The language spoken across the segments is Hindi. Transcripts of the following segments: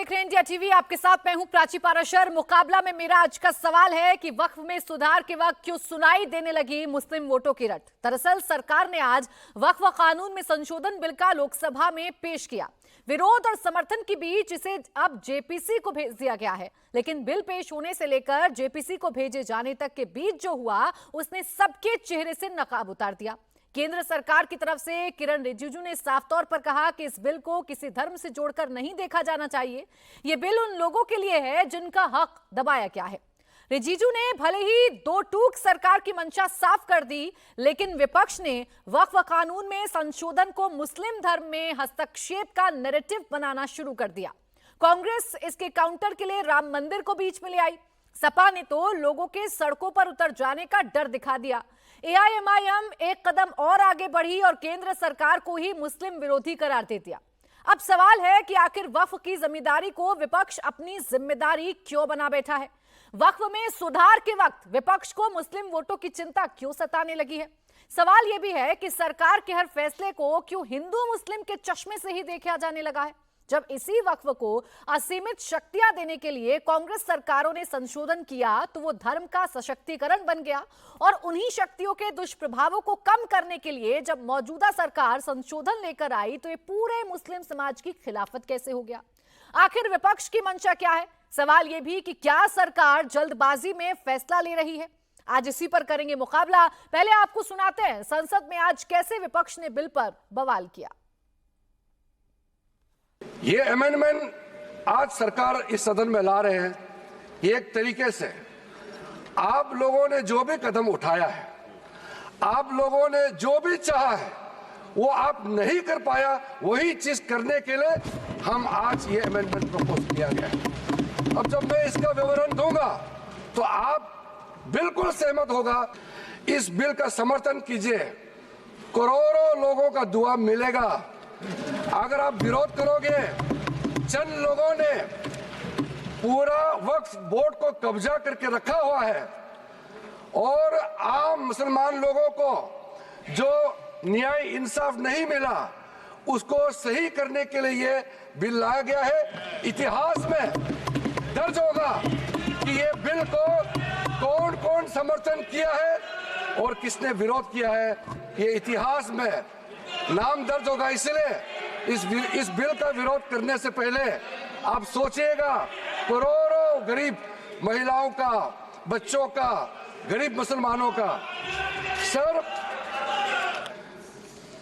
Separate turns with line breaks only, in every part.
देख रहे हैं इंडिया टीवी। आपके साथ मैं हूं प्राची पाराशर। मुकाबला में मेरा आज का सवाल है कि वक्फ में सुधार के वक्त क्यों सुनाई देने लगी मुस्लिम वोटों की रट। दरअसल सरकार ने आज वक्फ कानून में संशोधन बिल का लोकसभा में पेश किया। विरोध और समर्थन के बीच इसे अब जेपीसी को भेज दिया गया है, लेकिन बिल पेश होने से लेकर जेपीसी को भेजे जाने तक के बीच जो हुआ उसने सबके चेहरे से नकाब उतार दिया। केंद्र सरकार की तरफ से किरण रिजिजू ने साफ तौर पर कहा कि इस बिल को किसी धर्म से जोड़कर नहीं देखा जाना चाहिए। यह बिल उन लोगों के लिए है जिनका हक दबाया गया है। रिजिजू ने भले ही दो टूक सरकार की मंशा साफ कर दी, लेकिन विपक्ष ने वक्फ कानून में संशोधन को मुस्लिम धर्म में हस्तक्षेप का नैरेटिव बनाना शुरू कर दिया। कांग्रेस इसके काउंटर के लिए राम मंदिर को बीच में ले आई। सपा ने तो लोगों के सड़कों पर उतर जाने का डर दिखा दिया। एआईएमआईएम एक कदम और आगे बढ़ी और केंद्र सरकार को ही मुस्लिम विरोधी करार दे दिया। अब सवाल है कि आखिर वक्फ की जिम्मेदारी को विपक्ष अपनी जिम्मेदारी क्यों बना बैठा है? वक्फ में सुधार के वक्त विपक्ष को मुस्लिम वोटों की चिंता क्यों सताने लगी है? सवाल यह भी है कि सरकार के हर फैसले को क्यों हिंदू मुस्लिम के चश्मे से ही देखा जाने लगा है? जब इसी वक्फ को असीमित शक्तियां देने के लिए कांग्रेस सरकारों ने संशोधन किया तो वो धर्म का सशक्तिकरण बन गया, और उन्हीं शक्तियों के दुष्प्रभावों को कम करने के लिए जब मौजूदा सरकार संशोधन लेकर आई तो ये पूरे मुस्लिम समाज की खिलाफत कैसे हो गया? आखिर विपक्ष की मंशा क्या है? सवाल यह भी कि क्या सरकार जल्दबाजी में फैसला ले रही है? आज इसी पर करेंगे मुकाबला। पहले आपको सुनाते हैं संसद में आज कैसे विपक्ष ने बिल पर बवाल किया।
ये अमेंडमेंट आज सरकार इस सदन में ला रहे हैं, एक तरीके से आप लोगों ने जो भी कदम उठाया है, आप लोगों ने जो भी चाहा है, वो आप नहीं कर पाया, वही चीज करने के लिए हम आज ये अमेंडमेंट प्रपोज किया गया है। अब जब मैं इसका विवरण दूंगा तो आप बिल्कुल सहमत होगा। इस बिल का समर्थन कीजिए, करोड़ों लोगों का दुआ मिलेगा। अगर आप विरोध करोगे, चंद लोगों ने पूरा वक्फ बोर्ड को कब्जा करके रखा हुआ है और आम मुसलमान लोगों को जो न्याय इंसाफ नहीं मिला उसको सही करने के लिए ये बिल लाया गया है। इतिहास में दर्ज होगा कि ये बिल को कौन कौन समर्थन किया है और किसने विरोध किया है। ये इतिहास में नाम दर्ज होगा। इसलिए इस बिल का विरोध करने से पहले आप सोचिएगा करोड़ों गरीब महिलाओं का, बच्चों का, गरीब मुसलमानों का। सर,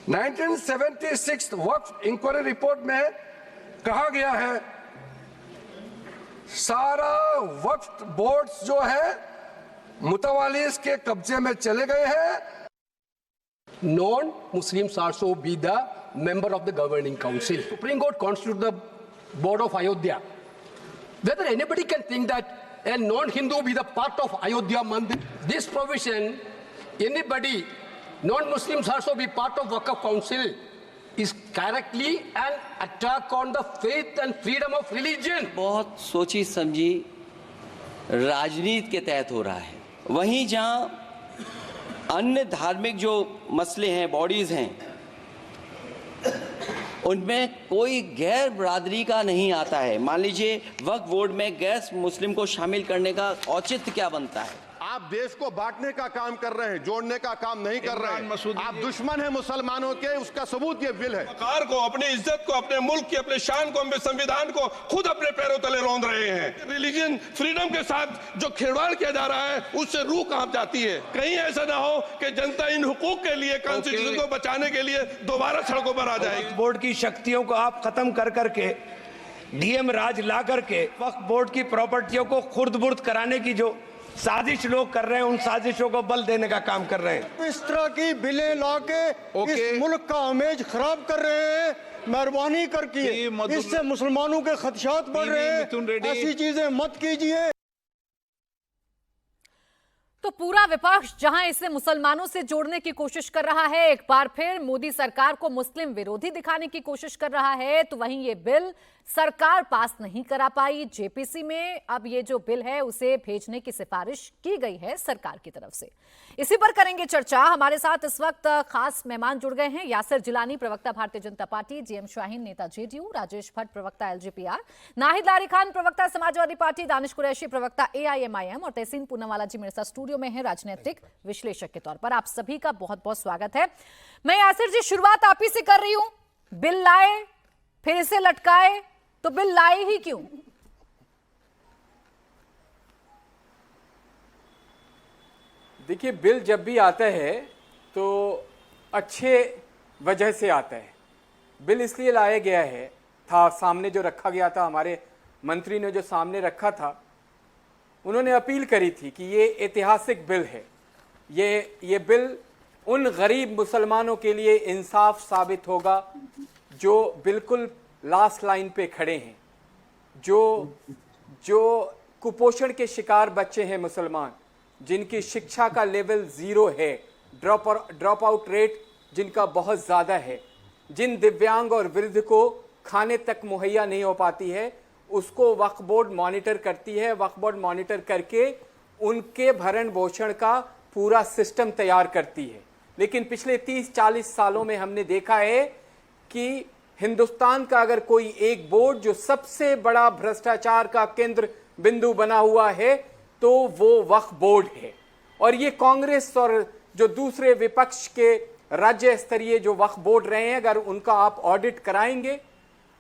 1976 वक्फ इंक्वायरी रिपोर्ट में कहा गया है सारा वक्फ बोर्ड्स जो है मुतवालिस के कब्जे में चले गए हैं।
Non-Muslims also be the member of the governing council. Supreme Court constitutes the board of Ayodhya. Whether anybody can think that a non-Hindu be the part of Ayodhya Mandir, this provision, anybody, non-Muslims also be part of Waqf Council, is correctly an attack on the faith and freedom of religion.
बहुत सोची समझी राजनीति के तहत हो रहा है। वहीं जहां अन्य धार्मिक जो मसले हैं, बॉडीज हैं, उनमें कोई गैर बरादरी का नहीं आता है। मान लीजिए वक्फ बोर्ड में गैर मुस्लिम को शामिल करने का औचित्य क्या बनता है?
आप देश को बांटने का काम कर रहे हैं, जोड़ने का काम नहीं कर रहे हैं। आप दुश्मन हैं मुसलमानों के, उसका सबूत ये बिल है।
सरकार को, अपनी इज्जत को, अपने मुल्क की, अपने शान को, अपने संविधान को खुद अपने पैरों तले रौंद रहे हैं। रिलीजन फ्रीडम के साथ जो खिलवाड़ किया जा रहा है उससे रूह कांप जाती है। कहीं ऐसा ना हो कि जनता इन हुकूक के लिए, कॉन्स्टिट्यूशन को बचाने के लिए दोबारा सड़कों पर आ जाएगी।
बोर्ड की शक्तियों को आप खत्म कर करके डीएम राज ला करके वक्फ बोर्ड की प्रॉपर्टियों को खुर्द-बुर्द कराने की जो साजिश लोग कर रहे हैं, उन साजिशों को बल देने का काम कर रहे हैं।
इस तरह की बिलें लाके इस मुल्क का इमेज खराब कर रहे हैं। मेहरबानी करके इससे मुसलमानों के खदशात बढ़ रहे हैं। ऐसी चीजें मत कीजिए।
तो पूरा विपक्ष जहां इसे मुसलमानों से जोड़ने की कोशिश कर रहा है, एक बार फिर मोदी सरकार को मुस्लिम विरोधी दिखाने की कोशिश कर रहा है, तो वहीं ये बिल सरकार पास नहीं करा पाई जेपीसी में। अब ये जो बिल है उसे भेजने की सिफारिश की गई है सरकार की तरफ से। इसी पर करेंगे चर्चा। हमारे साथ इस वक्त खास मेहमान जुड़ गए हैं। यासिर जिलानी, प्रवक्ता भारतीय जनता पार्टी, जीएम शाहीन, नेता जेडीयू, राजेश भट्ट, प्रवक्ता एलजेपीआर, नाहिद लारी खान, प्रवक्ता समाजवादी पार्टी, दानिश कुरैशी, प्रवक्ता एआईएमआईएम, और तहसीन पूनावाला जी मेरे साथ स्टूडियो में है राजनीतिक विश्लेषक के तौर पर। आप सभी का बहुत बहुत स्वागत है। मैं यासिर जी शुरुआत आप ही से कर रही हूं। बिल लाए फिर इसे लटकाए, तो बिल लाए ही क्यों?
देखिए, बिल जब भी आता है तो अच्छे वजह से आता है। बिल इसलिए लाया गया है, सामने जो रखा गया था, हमारे मंत्री ने जो सामने रखा था, उन्होंने अपील करी थी कि ये ऐतिहासिक बिल है। ये बिल उन गरीब मुसलमानों के लिए इंसाफ साबित होगा जो बिल्कुल लास्ट लाइन पे खड़े हैं, जो कुपोषण के शिकार बच्चे हैं मुसलमान, जिनकी शिक्षा का लेवल 0 है, ड्रॉप आउट रेट जिनका बहुत ज़्यादा है, जिन दिव्यांग और वृद्ध को खाने तक मुहैया नहीं हो पाती है, उसको वक्फ बोर्ड मॉनिटर करती है। वक्फ बोर्ड मॉनिटर करके उनके भरण पोषण का पूरा सिस्टम तैयार करती है। लेकिन पिछले 30-40 सालों में हमने देखा है कि हिंदुस्तान का अगर कोई एक बोर्ड जो सबसे बड़ा भ्रष्टाचार का केंद्र बिंदु बना हुआ है तो वो वक्फ बोर्ड है। और ये कांग्रेस और जो दूसरे विपक्ष के राज्य स्तरीय जो वक्फ बोर्ड रहे हैं, अगर उनका आप ऑडिट कराएंगे,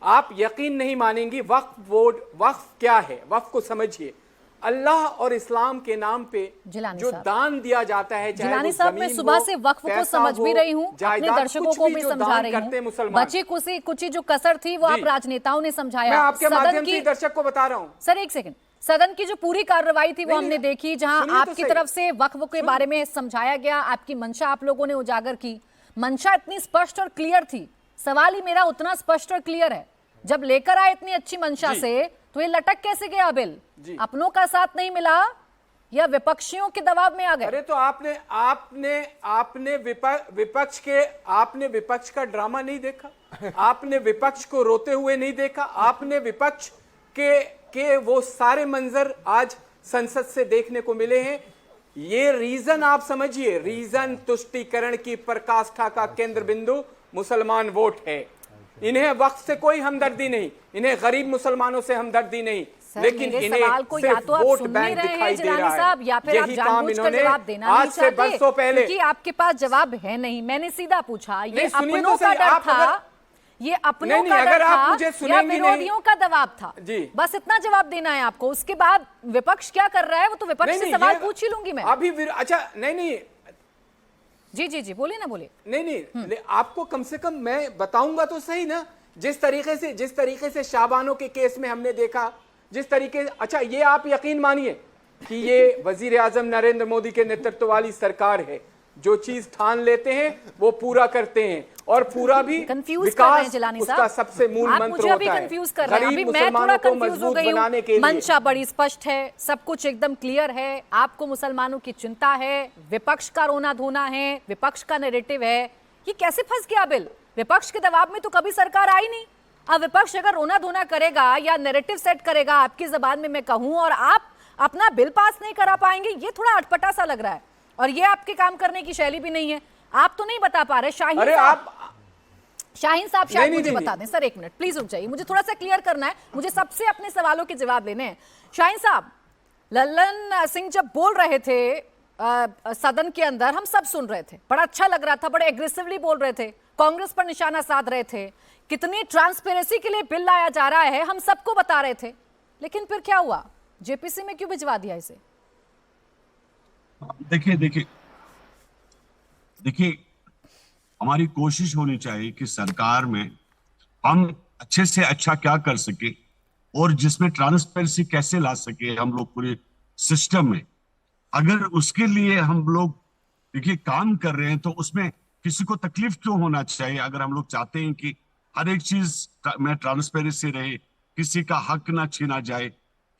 आप यकीन नहीं मानेंगे। वक्फ बोर्ड, वक्फ क्या है, वक्फ को समझिए। अल्लाह और इस्लाम के नाम पे जो दान दिया जाता है,
जिलानी साहब, मैं सुबह से वक्फ को समझ भी रही हूँ, अपने दर्शकों को भी समझा रही हूँ। बची कुछ जो कसर थी वो आप राजनेताओं ने समझाया।
मैं आपके माध्यम से दर्शक को बता रहा हूँ।
सर एक सेकंड, सदन की जो पूरी कार्रवाई थी वो हमने देखी, जहां आपकी तरफ से वक्फ के बारे में समझाया गया, आपकी मंशा आप लोगों ने उजागर की। मंशा इतनी स्पष्ट और क्लियर थी, सवाल ही मेरा उतना स्पष्ट और क्लियर है, जब लेकर आए इतनी अच्छी मंशा से, तो ये लटक कैसे गया बिल? अपनों का साथ नहीं मिला या विपक्षियों के दबाव में आ गए?
अरे तो आपने विपक्ष का ड्रामा नहीं देखा? आपने विपक्ष को रोते हुए नहीं देखा? आपने विपक्ष के वो सारे मंजर आज संसद से देखने को मिले हैं। ये रीजन आप समझिए, रीजन तुष्टीकरण की पराकाष्ठा का केंद्र बिंदु मुसलमान वोट है। इन्हें वक्त से कोई हमदर्दी नहीं, इन्हें गरीब मुसलमानों से हमदर्दी नहीं, लेकिन इन्हें सिर्फ वोट बैंक दिखाई दे रहा है।
या फिर आप जानबूझकर जवाब देना
आज से बरसों पहले,
क्योंकि आपके पास जवाब है नहीं। मैंने सीधा पूछा, ये अपनों का डर था, ये अपनों का डर था या विरोधियों का दबाव था? बस इतना जवाब देना है आपको। उसके बाद विपक्ष क्या कर रहा है वो तो विपक्ष से सवाल पूछ ही लूंगी मैं
अभी। अच्छा नहीं,
जी बोलिए ना, बोलिए।
नहीं, आपको कम से कम मैं बताऊंगा तो सही ना, जिस तरीके से शाबानों के केस में हमने देखा, जिस तरीके। अच्छा, ये आप यकीन मानिए कि ये वजीर आजम नरेंद्र मोदी के नेतृत्व वाली सरकार है। जो चीज ठान लेते हैं वो पूरा करते हैं, और पूरा भी विकास उसका सबसे मूल मंत्र होता है।
कंफ्यूज कर रहे हैं अभी, मैं थोड़ा कंफ्यूज हो गई हूं। मंशा बड़ी स्पष्ट है, सब कुछ एकदम क्लियर है। आपको मुसलमानों की चिंता है, विपक्ष का रोना धोना है, विपक्ष का नैरेटिव है। ये कैसे फंस गया बिल? विपक्ष के दबाव में तो कभी सरकार आई नहीं। अब विपक्ष अगर रोना धोना करेगा या नैरेटिव सेट करेगा आपकी जबान में मैं कहूं, और आप अपना बिल पास नहीं करा पाएंगे, ये थोड़ा अटपटा सा लग रहा है। और ये आपके काम करने की शैली भी नहीं है। आप तो नहीं बता पा रहे। शाहीन साहब शायद मुझे बता दें। सर एक मिनट प्लीज रुक जाइए, मुझे थोड़ा सा क्लियर करना है, मुझे सबसे अपने सवालों के जवाब लेने हैं। शाहीन साहब, लल्लन सिंह जब बोल रहे थे सदन के अंदर, हम सब सुन रहे थे, बड़ा अच्छा लग रहा था, बड़े एग्रेसिवली बोल रहे थे, कांग्रेस पर निशाना साध रहे थे, कितनी ट्रांसपेरेंसी के लिए बिल लाया जा रहा है हम सबको बता रहे थे। लेकिन फिर क्या हुआ? जेपीसी में क्यों भिजवा दिया इसे?
देखिए, हमारी कोशिश होनी चाहिए कि सरकार में हम अच्छे से अच्छा क्या कर सके और जिसमें ट्रांसपेरेंसी कैसे ला सके हम लोग पूरे सिस्टम में। अगर उसके लिए हम लोग देखिए काम कर रहे हैं तो उसमें किसी को तकलीफ क्यों होना चाहिए? अगर हम लोग चाहते हैं कि हर एक चीज में ट्रांसपेरेंसी रहे, किसी का हक ना छीना जाए,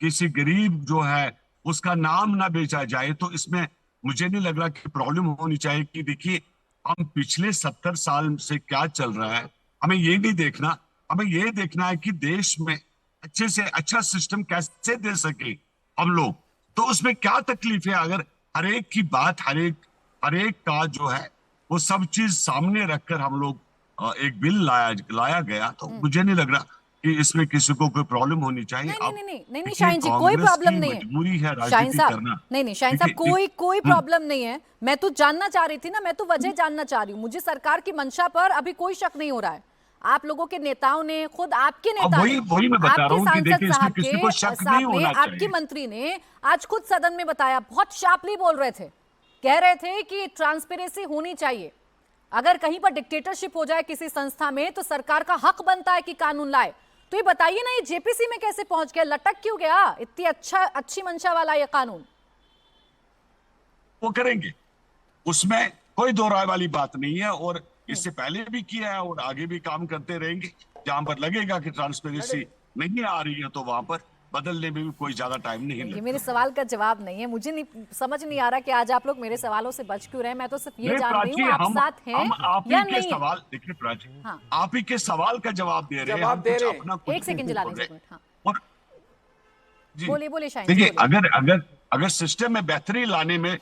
किसी गरीब जो है उसका नाम ना बेचा जाए, तो इसमें मुझे नहीं लग रहा कि प्रॉब्लम होनी चाहिए। कि देखिए, हम पिछले 70 साल से क्या चल रहा है, हमें ये नहीं देखना हमें ये देखना है कि देश में अच्छे से अच्छा सिस्टम कैसे दे सके हम लोग। तो उसमें क्या तकलीफ है अगर हर एक की बात, हर एक का जो है वो सब चीज सामने रखकर हम लोग एक बिल लाया गया, तो मुझे नहीं लग रहा कि इसमें किसी को कोई प्रॉब्लम होनी चाहिए।
नहीं शाहीन जी, कोई प्रॉब्लम नहीं है।
मजबूरी है
शाहीन
राजनीति
साहब,
करना।
नहीं शाहीन साहब, कोई प्रॉब्लम नहीं है। मैं तो जानना चाह रही थी ना, मैं तो वजह जानना चाह रही हूँ। मुझे सरकार की मंशा पर अभी कोई शक नहीं हो रहा है। आप लोगों के नेताओं ने, खुद आपके नेता ने,
वही मैं बता रहा हूँ कि देखिए इसमें किसी को शक नहीं होना चाहिए।
आपकी मंत्री ने आज खुद सदन में बताया, बहुत शार्पली बोल रहे थे, कह रहे थे कि ट्रांसपेरेंसी होनी चाहिए। अगर कहीं पर डिक्टेटरशिप हो जाए किसी संस्था में तो सरकार का हक बनता है कि कानून लाए। तो ये बताइए ना, ये जेपीसी में कैसे पहुंच गया, लटक क्यों गया इतनी अच्छी मंशा वाला ये कानून?
वो करेंगे, उसमें कोई दो राय वाली बात नहीं है। और इससे पहले भी किया है और आगे भी काम करते रहेंगे। जहां पर लगेगा कि ट्रांसपेरेंसी नहीं आ रही है तो वहां पर बदलने में भी कोई ज्यादा टाइम नहीं लगेगा।
ये मेरे सवाल का जवाब नहीं है। मुझे नहीं समझ नहीं आ रहा कि आज आप लोग मेरे सवालों से बच क्यों रहे। मैं तो सिर्फ ये जान रही हूँ, आप साथ हैं या नहीं?
सवाल देखिए प्राची, आप ही के सवाल का जवाब दे रहे हैं।
एक सेकंड जला लीजिए। बोलिए शाहीन।
देखिए, अगर सिस्टम में बेहतरी लाने में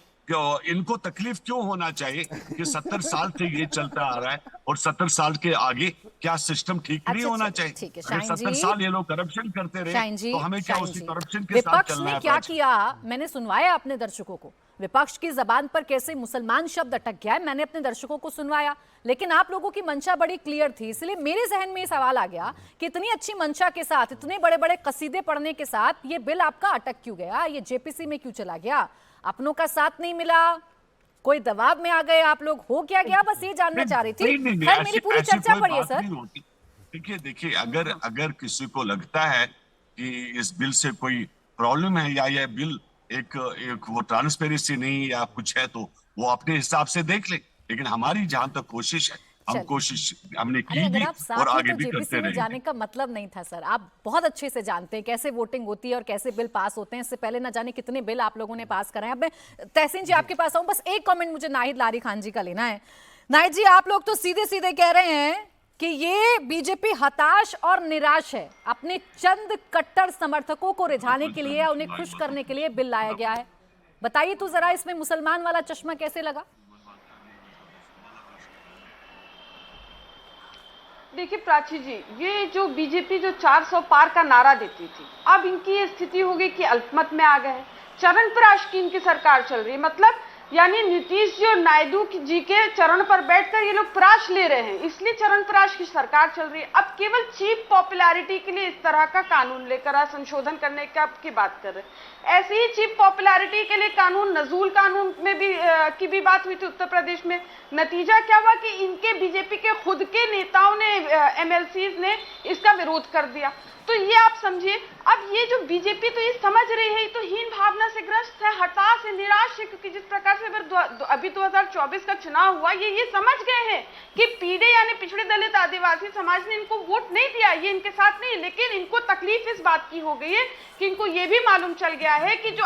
इनको तकलीफ क्यों होना चाहिए कि 70 साल से ये चलता आ रहा है और 70 साल के आगे क्या सिस्टम ठीक नहीं होना चाहिए? अगर 70 साल ये लोग करप्शन करते रहे तो हमें क्या उसी करप्शन के साथ चलना है?
विपक्ष ने क्या किया मैंने सुनवाया अपने दर्शकों को। विपक्ष की जबान पर कैसे मुसलमान शब्द अटक गया है मैंने अपने दर्शकों को सुनवाया। लेकिन आप लोगों की मंशा बड़ी क्लियर थी, इसलिए मेरे जहन में ये सवाल आ गया कि इतनी अच्छी मंशा के साथ, इतने बड़े बड़े कसीदे पढ़ने के साथ ये बिल आपका अटक क्यों गया? ये जेपीसी में क्यों चला गया? अपनों का साथ नहीं मिला, कोई दबाव में आ गए आप लोग, हो क्या गया? बस ये जानना चाह रही थी। खैर, मेरी पूरी चर्चा पढ़िए सर।
देखिए अगर किसी को लगता है कि इस बिल से कोई प्रॉब्लम है या यह बिल एक वो ट्रांसपेरेंसी नहीं या कुछ है, तो वो अपने हिसाब से देख ले। लेकिन हमारी जहां तक कोशिश है, हमने की भी और आगे भी करते रहेंगे।
जाने का मतलब नहीं था सर, आप बहुत अच्छे से जानते हैं कैसे वोटिंग होती है और कैसे बिल पास होते हैं। इससे पहले ना जाने कितने बिल आप लोगों ने पास कराए। अब मैं तहसीन जी आपके पास आऊं, बस एक कमेंट मुझे नाहिद लारी खान जी का लेना है। नाहिद जी, आप लोग तो सीधे सीधे कह रहे हैं कि ये बीजेपी हताश और निराश है, अपने चंद कट्टर समर्थकों को रिझाने के लिए, उन्हें खुश करने के लिए बिल लाया गया है। बताइए तो जरा, इसमें मुसलमान वाला चश्मा कैसे लगा?
देखिए प्राची जी, ये जो बीजेपी जो 400 पार का नारा देती थी, अब इनकी ये स्थिति हो गई कि अल्पमत में आ गए हैं। चरणप्राश की इनकी सरकार चल रही है, मतलब यानी नीतीश जी और नायडू जी के चरण पर बैठकर ये लोग प्राश ले रहे हैं, इसलिए चरणप्राश की सरकार चल रही है। अब केवल चीप पॉपुलैरिटी के लिए इस तरह का कानून लेकर संशोधन करने की बात कर रहे हैं। ऐसे ही चीप पॉपुलैरिटी के लिए कानून, नजूल कानून में भी की भी बात हुई थी उत्तर प्रदेश में। नतीजा क्या हुआ कि इनके बीजेपी के खुद के नेताओं ने, एमएलसीज ने इसका विरोध कर दिया। तो ये आप समझिए, अब ये जो बीजेपी तो ये समझ रही है, ये तो हीन भावना से ग्रस्त है, हताश है, निराश है, क्योंकि जिस प्रकार से अभी 2024 का चुनाव हुआ, ये समझ गए हैं कि पीढ़े यानी पिछड़े दलित आदिवासी समाज ने इनको वोट नहीं दिया, ये इनके साथ नहीं। लेकिन इनको तकलीफ इस बात की हो गई है कि इनको ये भी मालूम चल गया है कि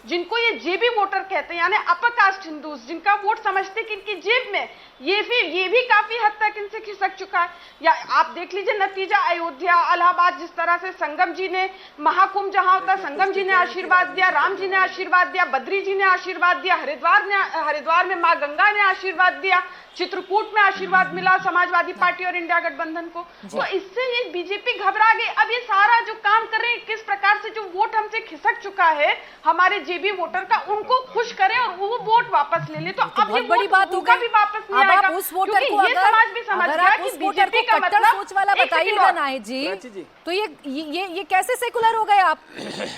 जिनको ये जेबी वोटर कहते हैं, यानी अपर कास्ट हिंदूज, जिनका वोट समझते कि इनकी जेब में, ये भी काफी हद तक इनसे खिसक चुका है। या आप देख लीजिए नतीजा, अयोध्या, इलाहाबाद, जिस तरह से संगम जी ने, महाकुंभ जहां होता, संगम जी ने आशीर्वाद दिया, राम जी ने आशीर्वाद दिया, बद्री जी ने आशीर्वाद दिया, हरिद्वार में माँ गंगा ने आशीर्वाद दिया, चित्रकूट में आशीर्वाद मिला समाजवादी पार्टी और इंडिया गठबंधन को। तो इससे ये बीजेपी घबरा गई। अब ये सारा जो काम कर रहे हैं, किस प्रकार से जो वोट हमसे खिसक चुका है हमारे जेबी वोटर का, उनको खुश करें और वो वोट वापस ले ले। तो अब ये
बड़ी बात
उनका भी वापस नहीं आएगा,
उस वोटर को
ये समाज भी समझ गया कि बीजेपी का मतलब
सोच वाला बताइएगा नाहिद जी। तो ये कैसे सेकुलर हो गए आप?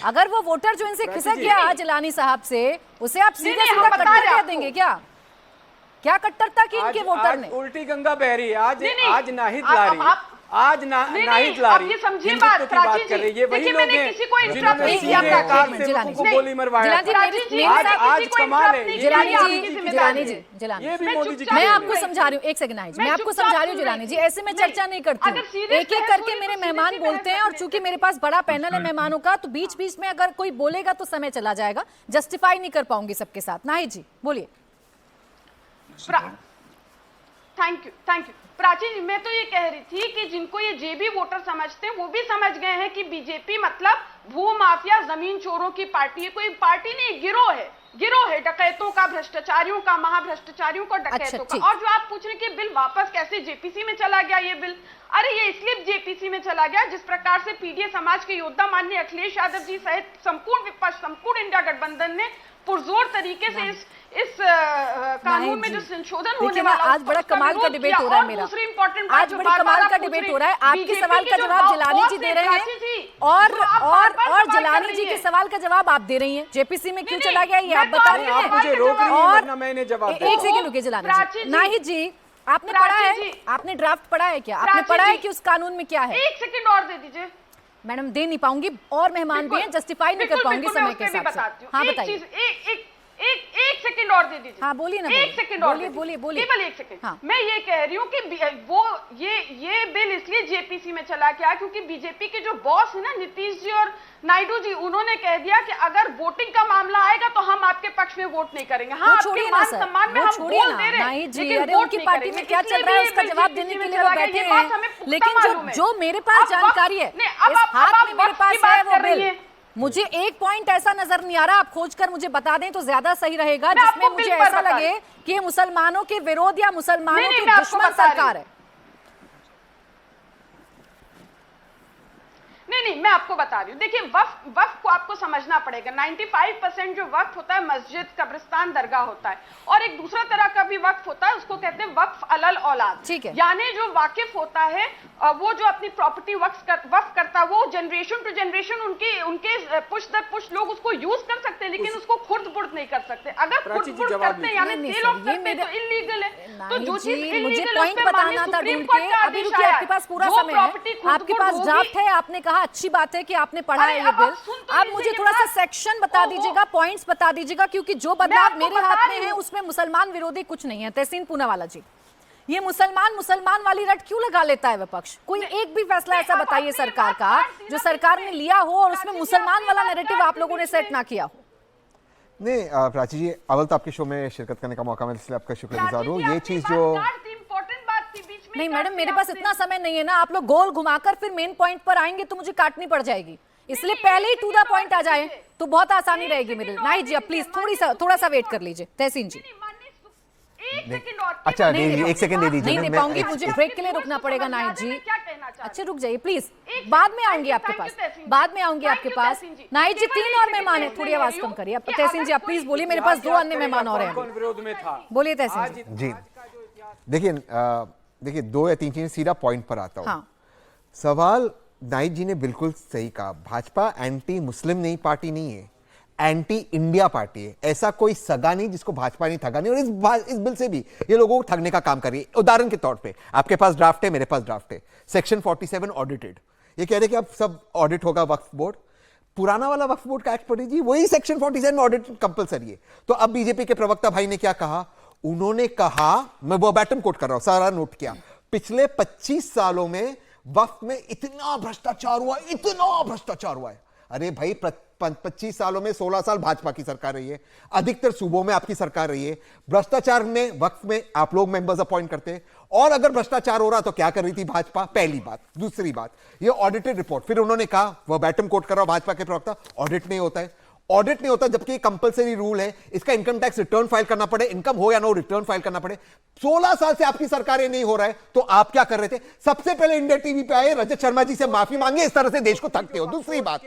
अगर वो वोटर जो इनसे खिसक गया जिलानी साहब से, उसे आप सीधा सीधा कट्टर कह देंगे क्या कट्टरता की इनके वोटर ने?
उल्टी गंगा बह रही है आज नाहिद लारी, आज नाहिद लारी
ये समझिए बात
कर रही है। वही लोग हैं जिन्होंने गोली मरवाया। आज कमाल है।
जिलानी जी, मैं आपको समझा रही हूँ, एक सेकंड नाहिद, मैं आपको समझा रही हूँ जिलानी जी, ऐसे में चर्चा नहीं करती हूँ। एक एक करके मेरे मेहमान बोलते हैं और चूंकि मेरे पास बड़ा पैनल है मेहमानों का, तो बीच बीच में अगर कोई बोलेगा तो समय चला जाएगा, जस्टिफाई नहीं कर पाऊंगी सबके साथ। नाहिद जी बोलिए।
थैंक यू प्राची जी, मैं तो ये कह रही थी कि जिनको ये जेबी वोटर समझते हैं वो भी समझ गए हैं कि बीजेपी मतलब भू माफिया जमीन चोरों की पार्टी है। कोई पार्टी नहीं, गिरोह है डकैतों का, भ्रष्टाचारियों का, महाभ्रष्टाचारियों का, डकैतों का। और जो आप पूछ रहे हैं कि बिल वापस कैसे जेपीसी में चला गया ये बिल, अरे ये इसलिए जेपीसी में चला गया जिस प्रकार से पीडीए समाज के योद्धा माननीय अखिलेश यादव जी सहित संपूर्ण विपक्ष, संपूर्ण इंडिया गठबंधन ने पुरजोर तरीके से इस कानून में जो संशोधन होने वाला
आज बड़ा कमाल का डिबेट हो रहा है मेरा, आज बड़ी कमाल का डिबेट हो रहा है। आपके सवाल का जवाब जिलानी जी दे रहे हैं और जिलानी जी के सवाल का जवाब आप दे रही हैं। जेपीसी में क्यों चला गया ये आप बता रहे हैं।
मुझे रोक रही हैं वरना मैंने जवाब दिया।
एक सेकंड रुकिए जिलानी जी। नाहिद जी, आपने पढ़ा है, आपने ड्राफ्ट पढ़ा है क्या? आपने पढ़ा है कि उस कानून में क्या है?
एक सेकंड और दे दीजिए।
मैडम दे नहीं पाऊंगी, और मेहमान भी हैं, जस्टिफाई नहीं कर पाऊंगी समय के हिसाब से। हाँ बताइए।
एक सेकंड और दे दीजिए।
हाँ बोलिए ना,
एक सेकंड और
बोलिए
केवल एक सेकंड। हाँ। मैं ये कह रही हूँ कि वो ये बिल इसलिए जेपीसी में चला गया क्योंकि बीजेपी के जो बॉस है ना नीतीश जी और नायडू जी, उन्होंने कह दिया कि अगर वोटिंग का मामला आएगा तो हम आपके पक्ष में वोट नहीं करेंगे। हाँ, आपके मान सम्मान में हम बोल दे रहे हैं, लेकिन
उनकी पार्टी में क्या चल रहा है उसका जवाब देने के लिए वो बैठे हैं। लेकिन जो मेरे पास जानकारी है, इस हाथ में मेरे पास है वो बिल, मुझे एक पॉइंट ऐसा नजर नहीं आ रहा, आप खोजकर मुझे बता दें तो ज्यादा सही रहेगा जिसमें मुझे ऐसा लगे कि मुसलमानों के विरोध या मुसलमानों की दुश्मन सरकार है।
नहीं, मैं आपको बता रही हूँ। देखिए वक्फ को आपको समझना पड़ेगा। 95% जो वक्फ होता है मस्जिद, कब्रिस्तान, दरगाह होता है, और एक दूसरा तरह का भी वक्फ होता है, उसको कहते हैं वक्फ अलल औलाद।
ठीक है।
यानी जो वाकिफ होता है वो जो अपनी प्रॉपर्टी वक्फ करता है, वो जनरेशन टू जनरेशन उनके पुश दर पुश लोग उसको यूज कर सकते हैं, लेकिन उसको खुर्द-बुर्द नहीं कर सकते। अगर खुर्द-बुर्द करते हैं यानी सेल ऑफ करते हैं तो इलीगल है। तो जो चीज
मुझे पॉइंट बताना था ढूंढ के, अभी रुकिए, आपके पास पूरा समय है, आपके पास ड्राफ्ट है, आपने कहा अच्छी बात है कि आपने पढ़ा है ये बिल। अब मुझे थोड़ा सा सेक्शन बता दीजिएगा, पॉइंट्स बता दीजिएगा, क्योंकि जो बदलाव मेरे हाथ में है उसमें मुसलमान विरोधी कुछ नहीं है। तहसीन पूनावाला जी, ये मुसलमान वाली रट क्यों लगा लेता है विपक्ष? कोई एक भी फैसला ऐसा बताइए सरकार का जो सरकार ने लिया हो और उसमें मुसलमान वाला नैरेटिव आप लोगों ने सेट ना किया हो।
नहीं प्राची जी, अव्वल तो आपके शो में शिरकत करने का मौका मिला, इसलिए आपका शुक्रगुजार हूँ। ये चीज जो
नहीं मैडम, मेरे पास इतना समय नहीं है ना, आप लोग गोल घुमाकर फिर मेन पॉइंट पर आएंगे तो मुझे काटनी पड़ जाएगी, इसलिए पहले ही टू द पॉइंट आ जाए तो बहुत आसानी रहेगी मेरे लिए। नाहिद जी अब प्लीज थोड़ा सा वेट कर लीजिए। तहसीन जी
अच्छा एक सेकंड दे दीजिए।
नहीं दे पाऊंगी, मुझे ब्रेक के लिए रुकना पड़ेगा। नाहिद जी अच्छा रुक जाइए प्लीज, बाद में आऊंगी आपके पास, नाहिद जी 3 और मेहमान है, थोड़ी आवाज कम करिए। तहसीन जी आप प्लीज बोलिए, मेरे पास 2 अन्य मेहमान और हैं।
विरोध में था,
बोलिए तहसीन
जी। देखिए 2 या 3 चीजें, सीधा पॉइंट पर आता हूं।
हाँ।
सवाल नाहिद जी ने बिल्कुल सही कहा, भाजपा एंटी मुस्लिम नहीं पार्टी नहीं है, एंटी इंडिया पार्टी है। ऐसा कोई सगा नहीं जिसको भाजपा नहीं ठगा नहीं, और इस बिल से भी ये लोगों को ठगने का काम कर रही है। उदाहरण के तौर पे आपके पास ड्राफ्ट है, मेरे पास ड्राफ्ट है, सेक्शन 47 ऑडिटेड, ये कह रहे कि अब सब ऑडिट होगा वक्फ बोर्ड, पुराना वाला वक्फ बोर्ड का एक्ट पढ़ लीजिए, वही सेक्शन 47 में ऑडिट कंपलसरी है। तो अब बीजेपी के प्रवक्ता भाई ने क्या कहा, उन्होंने कहा, मैं वो बैटम कोट कर रहा हूं, सारा नोट किया, पिछले 25 सालों में वक्फ में इतना भ्रष्टाचार हुआ है। अरे भाई 25 सालों में 16 साल भाजपा की सरकार रही है, अधिकतर सूबों में आपकी सरकार रही है। भ्रष्टाचार में वक्फ में आप लोग मेंबर्स अपॉइंट करते हैं, और अगर भ्रष्टाचार हो रहा तो क्या कर रही थी भाजपा? पहली बात। दूसरी बात, ये ऑडिटेड रिपोर्ट, फिर उन्होंने कहा, वह बैटम कोट कर रहा हूं भाजपा के प्रवक्ता, ऑडिट नहीं होता है, ऑडिट नहीं होता जबकि कंपलसरी रूल है, इसका इनकम टैक्स रिटर्न फाइल करना पड़े, इनकम हो या ना हो रिटर्न फाइल करना पड़े। 16 साल से आपकी सरकारें नहीं हो रहा है, तो आप क्या कर रहे थे? सबसे पहले इंडिया टीवी पे आए, रजत शर्मा जी से माफी मांगे, इस तरह से देश को ठगते हो। दूसरी बात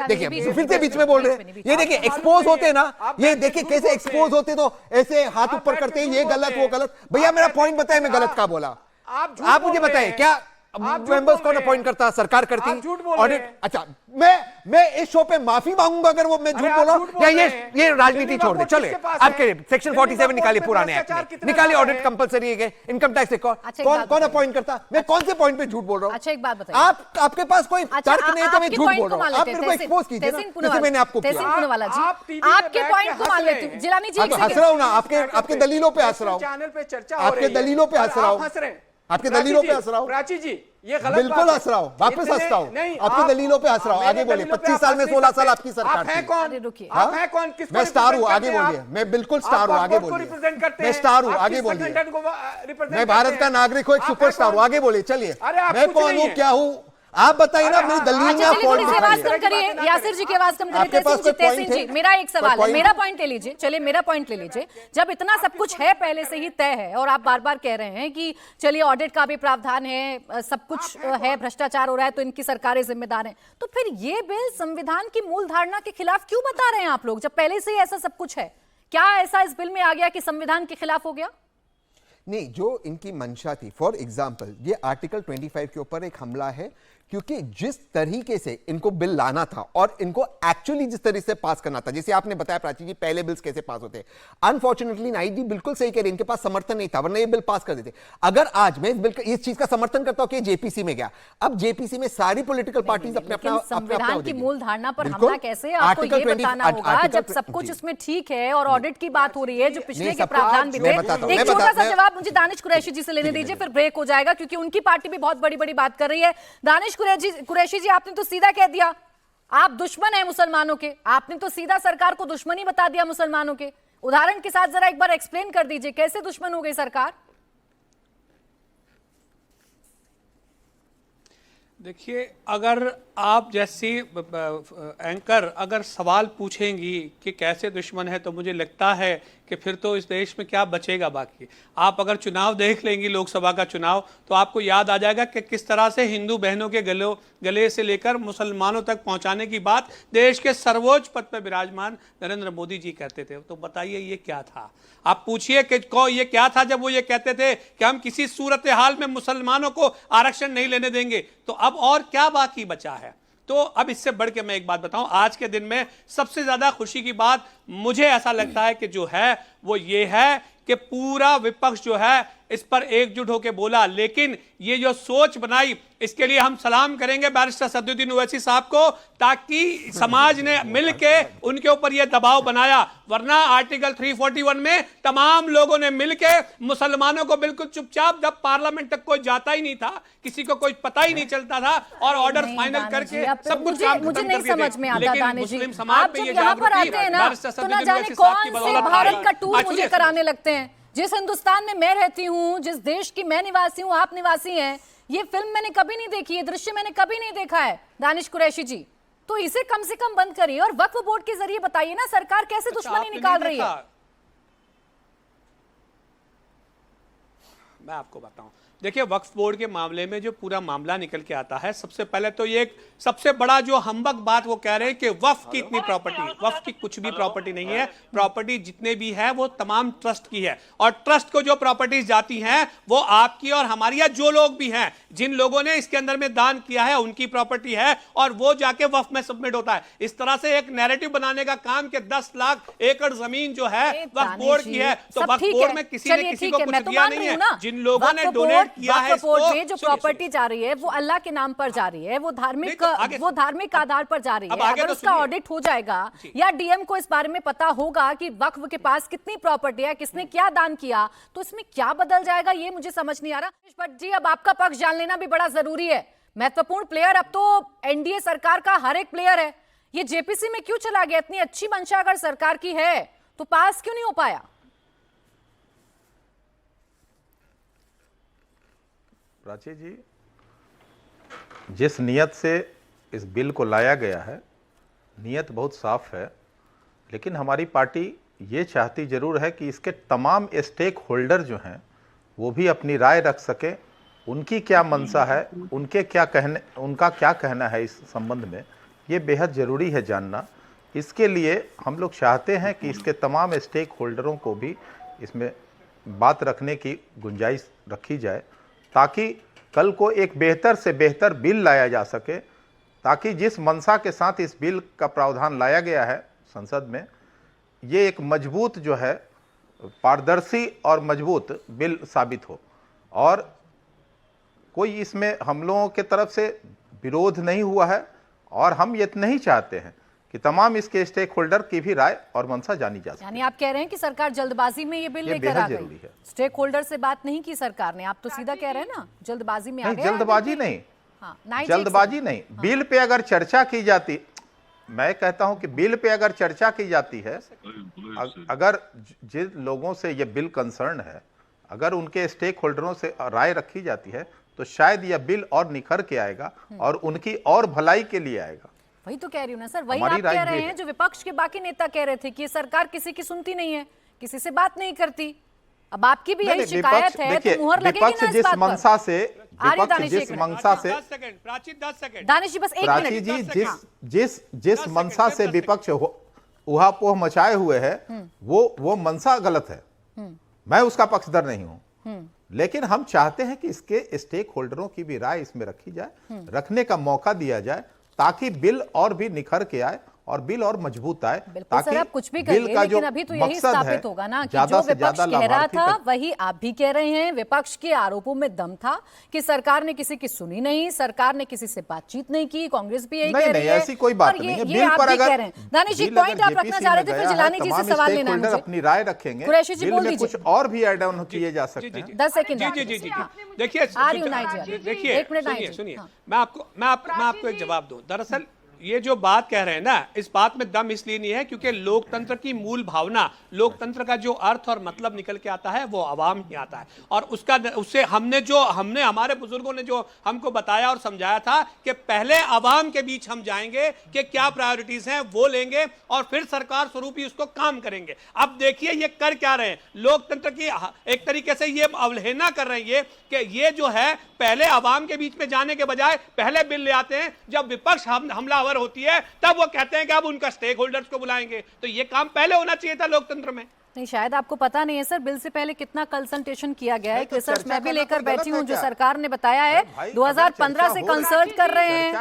देखिए, फिर से बीच में बोल रहे हैं, ये देखिए एक्सपोज होते ना, ये देखिए कैसे एक्सपोज होते, तो ऐसे हाथ ऊपर करते हैं, ये गलत वो गलत। भैया मेरा पॉइंट बताए, मैं गलत क्या बोला? आप मुझे बताएं, क्या मेंबर्स कौन अपॉइंट करता? सरकार करती ऑडिट। अच्छा, मैं इस शो पे माफी मांगूंगा अगर वो मैं झूठ बोला, या ये राजनीति छोड़ दे। चले आपके सेक्शन 47 निकालिए, पुराने एक्ट निकालिए, ऑडिट कंपलसरी है, इनकम टैक्स रिकॉर्ड कौन अपॉइंट करता? मैं कौन से पॉइंट पे झूठ बोल रहा हूं?
अच्छा एक बात बताइए,
आपके पास कोई तर्क नहीं है तो मैं झूठ बोल रहा हूं, आप मेरे को एक्सपोज कीजिए ना, जैसे मैंने आपको किया।
तहसीन पूनावाला जी आपके पॉइंट को मान लेती हूं। जिलानी जी
हंस रहा हूं ना, आपके दलीलों पे हंस रहा हूं,
चैनल पे चर्चा हो
आपके
रही है,
दलीलों पे हंस रहा हूं,
हंस रहे हैं
आपके दलीलों पे हंस रहा हूं।
प्राची जी ये गलत
बिल्कुल
बात है।
हंस रहा हूँ, वापस
इतने-
हंसता हूँ,
नहीं,
आपकी
आप-
दलीलों पे हंस रहा हूँ।
मेरे
आगे बोलिए।
दलीलों पे
25 साल में
आप
16 साल
नहीं
आपकी सरकार
आप हैं
थी।
कौन?
अरे रुकिए।
आप हैं कौन? किसको
मैं स्टार हूँ,
represent
आगे
करते हैं
बोलिए।
आप?
मैं बिल्कुल स्टार
आप
हूँ, आगे
वक्फ बोर्ड को
बोलिए।
represent करते
मैं
हैं।
स्टार हूँ,
आप
आगे
किस
बोलिए।
संगठन को represent
मैं भारत
करते
का
हैं?
नागरिक हूँ, एक
आप हैं
सुपरस्टार हूँ,
कौन?
आगे बोलिए। चलिए,
अरे आप
मैं
कुछ
कौन
नहीं
हूँ,
है।
क्या हूँ, आप बताइए ना।
अरे
मेरी
हाँ,
दलील में
अच्छा
आप
चलिए
फॉल्ट
थोड़ी सी आवाज
दिखाइए।
कम करिए, यासिर जी की आवाज कम करिए।
आपके पास कोई
तहसीन
point
जी,
है?
मेरा एक सवाल है,
point
मेरा
है?
पॉइंट ले लीजिए। चलिए मेरा पॉइंट ले लीजिए। जब इतना सब कुछ है, पहले से ही तय है, और आप बार बार कह रहे हैं कि चलिए ऑडिट का भी प्रावधान है, सब कुछ है, भ्रष्टाचार हो रहा है तो इनकी सरकारें जिम्मेदार हैं, तो फिर ये बिल संविधान की मूल धारणा के खिलाफ क्यों बता रहे हैं आप लोग, जब पहले से ही ऐसा सब कुछ है? क्या ऐसा इस बिल में आ गया कि संविधान के खिलाफ हो गया?
नहीं, जो इनकी मंशा थी, फॉर एग्जाम्पल ये आर्टिकल 25 के ऊपर एक हमला है, क्योंकि जिस तरीके से इनको बिल लाना था और इनको एक्चुअली जिस तरीके से पास करना था, जैसे आपने बताया प्राची जी, पहले बिल्स कैसे पास होते हैं। अनफॉर्चुनेटली नाइट जी बिल्कुल सही कह रहे हैं, इनके पास समर्थन नहीं था, वरना ये बिल पास कर देते। अगर आज मैं इस बिल इस चीज का समर्थन करता हूं कि जेपीसी में गया, अब जेपीसी में सारी पॉलिटिकल पार्टीज अपने अपना
संविधान की मूल धारणा पर हमला कैसे? आपको ये बताना होगा, जब सब कुछ इसमें ठीक है और ऑडिट की बात हो रही है, जो पिछले के प्रावधान भी थे। एक छोटा सा जवाब मुझे दानिश कुरैशी जी से लेने दीजिए, फिर ब्रेक हो जाएगा, क्योंकि उनकी पार्टी भी बहुत बड़ी बड़ी बात कर रही है। दानिश कुरैशी जी, आपने तो सीधा कह दिया आप दुश्मन हैं मुसलमानों के, आपने तो सीधा सरकार को दुश्मन ही बता दिया मुसलमानों के। उदाहरण के साथ जरा एक बार एक्सप्लेन कर दीजिए, कैसे दुश्मन हो गई सरकार?
देखिए, अगर आप जैसी एंकर अगर सवाल पूछेंगी कि कैसे दुश्मन है, तो मुझे लगता है कि फिर तो इस देश में क्या बचेगा बाकी। आप अगर चुनाव देख लेंगी, लोकसभा का चुनाव, तो आपको याद आ जाएगा कि किस तरह से हिंदू बहनों के गले से लेकर मुसलमानों तक पहुंचाने की बात देश के सर्वोच्च पद पर विराजमान नरेंद्र मोदी जी कहते थे। तो बताइए ये क्या था? आप पूछिए कि ये क्या था जब वो ये कहते थे कि हम किसी सूरत हाल में मुसलमानों को आरक्षण नहीं लेने देंगे। तो अब और क्या बाकी बचा है? तो अब इससे बढ़ के मैं एक बात बताऊं, आज के दिन में सबसे ज्यादा खुशी की बात मुझे ऐसा लगता है कि जो है वो ये है कि पूरा विपक्ष जो है इस पर एकजुट होकर बोला। लेकिन ये जो सोच बनाई, इसके लिए हम सलाम करेंगे बैरिस्टर सदुद्दीन ओवैसी साहब को, ताकि समाज ने मिलके उनके ऊपर ये दबाव बनाया। वरना आर्टिकल 341 में तमाम लोगों ने मिलके मुसलमानों को बिल्कुल चुपचाप, जब पार्लियामेंट तक कोई जाता ही नहीं था, किसी को कोई पता ही नहीं चलता था, और ऑर्डर फाइनल करके सब कुछ काम
मुझे
खत्म
नहीं
कर दिए
समझ में आता
लेकिन
दानिश जी,
मुस्लिम समाज
आप
पे ये
जब यहाँ पर आते हैं ना,
बैरिस्टर
तो ना
सदुद्दीन
जाने
ओवैसी साहब की
कौन से
बदौलत
भारत का टूर
आज
मुझे
सुनिए।
कराने लगते हैं। जिस हिंदुस्तान में मैं रहती हूँ, जिस देश की मैं निवासी हूँ, आप निवासी हैं, ये फिल्म मैंने कभी नहीं देखी, ये दृश्य मैंने कभी नहीं देखा है दानिश कुरैशी जी। तो इसे कम से कम बंद करिए और वक्फ बोर्ड के जरिए बताइए ना सरकार कैसे दुश्मनी निकाल रही है।
मैं आपको बताऊं, देखिए वक्फ बोर्ड के मामले में जो पूरा मामला निकल के आता है, सबसे पहले तो ये एक सबसे बड़ा जो हम्बक बात वो कह रहे हैं कि वक्फ की इतनी प्रॉपर्टी, वक्फ की कुछ भी प्रॉपर्टी नहीं है। प्रॉपर्टी जितने भी है वो तमाम ट्रस्ट की है, और ट्रस्ट को जो प्रॉपर्टीज जाती हैं वो आपकी और हमारी, या जो लोग भी हैं, जिन लोगों ने इसके अंदर में दान किया है उनकी प्रॉपर्टी है, और वो जाके वक्फ में सबमिट होता है। इस तरह से एक नैरेटिव बनाने का काम कि 10 लाख एकड़ जमीन जो है वक्फ बोर्ड की है, तो वक्फ बोर्ड में किसी ने किसी को कुछ दिया नहीं है। जिन लोगों ने डोनेट किया है,
जो प्रॉपर्टी जा रही है वो अल्लाह के नाम पर जा रही है, वो धार्मिक आधार पर जा रही है। अगर उसका ऑडिट हो जाएगा या डीएम को इस बारे में पता होगा कि वक्फ के पास कितनी प्रॉपर्टी है, किसने क्या दान किया, तो इसमें क्या बदल जाएगा ये मुझे समझ नहीं आ रहा। भट्ट जी, अब आपका पक्ष जान लेना भी बड़ा जरूरी है। महत्वपूर्ण प्लेयर अब तो एनडीए सरकार का हर एक प्लेयर है। ये जेपीसी में क्यों चला गया? इतनी अच्छी मंशा अगर सरकार की है तो पास क्यों नहीं हो पाया?
प्राची जी, जिस नियत से इस बिल को लाया गया है, नियत बहुत साफ है, लेकिन हमारी पार्टी ये चाहती ज़रूर है कि इसके तमाम स्टेक होल्डर जो हैं वो भी अपनी राय रख सके, उनकी क्या मंशा है, उनका क्या कहना है इस संबंध में, ये बेहद ज़रूरी है जानना। इसके लिए हम लोग चाहते हैं कि इसके तमाम स्टेक होल्डरों को भी इसमें बात रखने की गुंजाइश रखी जाए, ताकि कल को एक बेहतर से बेहतर बिल लाया जा सके, ताकि जिस मंशा के साथ इस बिल का प्रावधान लाया गया है संसद में, ये एक मजबूत जो है पारदर्शी और मजबूत बिल साबित हो, और कोई इसमें हम लोगों के तरफ से विरोध नहीं हुआ है। और हम ये नहीं चाहते हैं कि तमाम इसके स्टेक होल्डर की भी राय और मंशा जानी जा सके।
यानी आप कह रहे हैं कि सरकार जल्दबाजी में ये बिल
ये
लेकर आ
बेहद
गई।
जरूरी है।
स्टेक होल्डर से बात नहीं की सरकार ने, आप तो सीधा कह रहे हैं ना जल्दबाजी में आ
नहीं,
गया।
जल्दबाजी नहीं,
हाँ, नाइट
जल्दबाजी नहीं। बिल पे अगर चर्चा की जाती, मैं कहता हूं कि बिल पे अगर चर्चा की जाती है, अगर जिन लोगों से ये बिल कंसर्न है, अगर उनके स्टेक होल्डरों से राय रखी जाती है, तो शायद यह बिल और निखर के आएगा और उनकी और भलाई के लिए आएगा।
वही तो कह रही हूँ ना सर, वही
हमारी
आप कह
राय
रहे
ये
हैं
है।
जो विपक्ष के बाकी नेता कह रहे थे कि ये सरकार किसी की सुनती नहीं है, किसी से बात नहीं करती। अब आपकी भी यही शिकायत है तो मुहर लगेगी ना इस बात पर।
जिस मंशा से,
दानिश जी, बस एक
प्राची
मिनट।
जी, जिस मंशा से विपक्ष उहापोह मचाए हुए है, वो मंशा गलत है। मैं उसका पक्षधर नहीं हूं, लेकिन हम चाहते हैं कि इसके स्टेक होल्डरों की भी राय इसमें रखी जाए, रखने का मौका दिया जाए, ताकि बिल और भी निखर के आए और बिल और मजबूत आए।
ताकि सर आप कुछ भी कहिए, लेकिन अभी तो यही स्थापित होगा ना कि जो विपक्ष कह रहा था वही आप भी कह रहे हैं। विपक्ष के आरोपों में दम था कि सरकार ने किसी की सुनी नहीं, सरकार ने किसी से बातचीत नहीं की, कांग्रेस भी यही कह रही है।
ऐसी कोई बात नहीं है। बिल पर अगर
दानिश जी पॉइंट आप रखना चाह रहे थे, फिर जिलानी जी से सवाल लेना है मुझे।
अपनी राय रखेंगे,
कुरैशी जी
बिल
बोल
में
दीजिए।
कुछ और भी ऐड ऑन किए जा सकते हैं।
10 सेकंड।
देखिए
देखिए एक मिनट
सुनिए, मैं आपको एक जवाब दूं। दरअसल ये जो बात कह रहे हैं ना, इस बात में दम इसलिए नहीं है क्योंकि लोकतंत्र की मूल भावना, लोकतंत्र का जो अर्थ और मतलब निकल के आता है वो आवाम ही आता है। और उससे हमने हमारे बुजुर्गों ने जो हमको बताया और समझाया था कि पहले आवाम के बीच हम जाएंगे कि क्या प्रायोरिटीज हैं वो लेंगे और फिर सरकार स्वरूप ही उसको काम करेंगे। अब देखिए ये कर क्या रहे हैं, लोकतंत्र की एक तरीके से ये अवहेलना कर रहे हैं कि ये जो है पहले आवाम के बीच में जाने के बजाय पहले बिल ले आते हैं, जब विपक्ष हमलावर होती है तब वो कहते हैं कि अब उनका स्टेक होल्डर्स को बुलाएंगे। तो ये काम पहले होना चाहिए था लोकतंत्र में।
नहीं, शायद आपको पता नहीं है सर, बिल से पहले कितना कंसल्टेशन किया गया है। रिसर्च मैं भी लेकर बैठी हूँ, जो सरकार ने बताया है 2015 से कंसल्ट कर रहे हैं,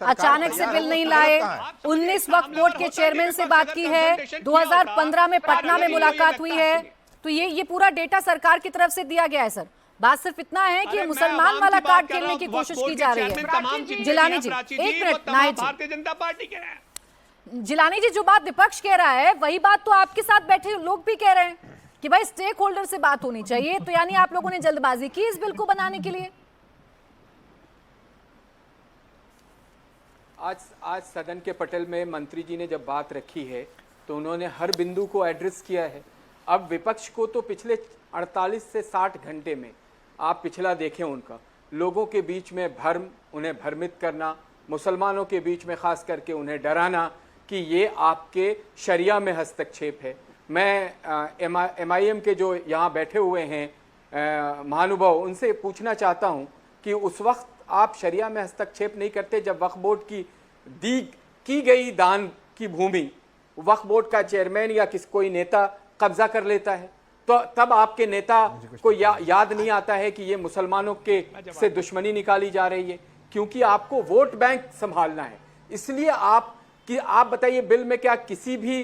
अचानक से बिल नहीं लाए। 19 वक्फ बोर्ड के चेयरमैन से बात की है, 2015 में पटना में मुलाकात हुई है। तो ये पूरा डेटा सरकार की तरफ से दिया गया है सर। बात सिर्फ इतना है कि मुसलमान वाला कार्ड खेलने की कोशिश की जा रही है। जिलानी जी एक मिनट,
भारतीय जनता पार्टी के हैं।
जिलानी जी जो बात विपक्ष कह रहा है वही बात तो आपके साथ बैठे लोग भी कह रहे हैं कि भाई स्टेक होल्डर से बात होनी चाहिए। तो यानी आप लोगों ने जल्दबाजी की इस बिल को बनाने के लिए।
आज सदन के पटल में मंत्री जी ने जब बात रखी है तो उन्होंने हर बिंदु को एड्रेस किया है। अब विपक्ष को तो पिछले 48 से 60 घंटे में आप पिछला देखें, उनका लोगों के बीच में भ्रम, उन्हें भ्रमित करना, मुसलमानों के बीच में खास करके उन्हें डराना कि ये आपके शरिया में हस्तक्षेप है। मैं MIM के जो यहाँ बैठे हुए हैं महानुभाव, उनसे पूछना चाहता हूँ कि उस वक्त आप शरिया में हस्तक्षेप नहीं करते जब वक्फ बोर्ड की गई दान की भूमि वक्फ बोर्ड का चेयरमैन या कोई नेता कब्जा कर लेता है, तो तब आपके नेता को याद नहीं आता है कि ये मुसलमानों के से दुश्मनी निकाली जा रही है, क्योंकि आपको वोट बैंक संभालना है। इसलिए आप बताइए बिल में क्या किसी भी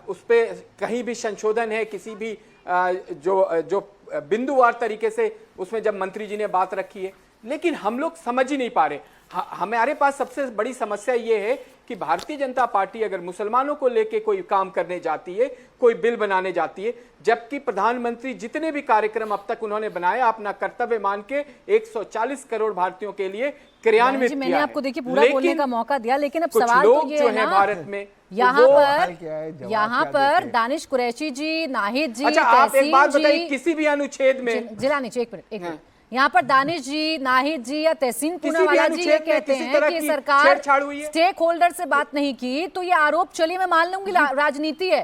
उस पे कहीं भी संशोधन है, किसी भी जो बिंदुवार तरीके से उसमें जब मंत्री जी ने बात रखी है, लेकिन हम लोग समझ ही नहीं पा रहे। हमारे पास सबसे बड़ी समस्या ये है कि भारतीय जनता पार्टी अगर मुसलमानों को लेके कोई काम करने जाती है, कोई बिल बनाने जाती है, जबकि प्रधानमंत्री जितने भी कार्यक्रम अब तक उन्होंने बनाया अपना कर्तव्य मान के 140 करोड़ भारतीयों के लिए क्रियान्वित किया।
मैंने आपको देखिए पूरा बोलने का मौका दिया, लेकिन अब सवाल
तो
ये है ना,
भारत में
यहाँ पर दानिश कुरैशी जी, नाहिद जी,
अच्छा आप एक बात बताइए, किसी भी अनुच्छेद में
जिलानी जी एक मिनट यहाँ पर दानिश जी, नाहिद जी या तहसीन पूनावाला जी ये कहते हैं कि सरकार स्टेक होल्डर से बात नहीं की, तो ये आरोप चलिए मैं मान लूंगी राजनीति है।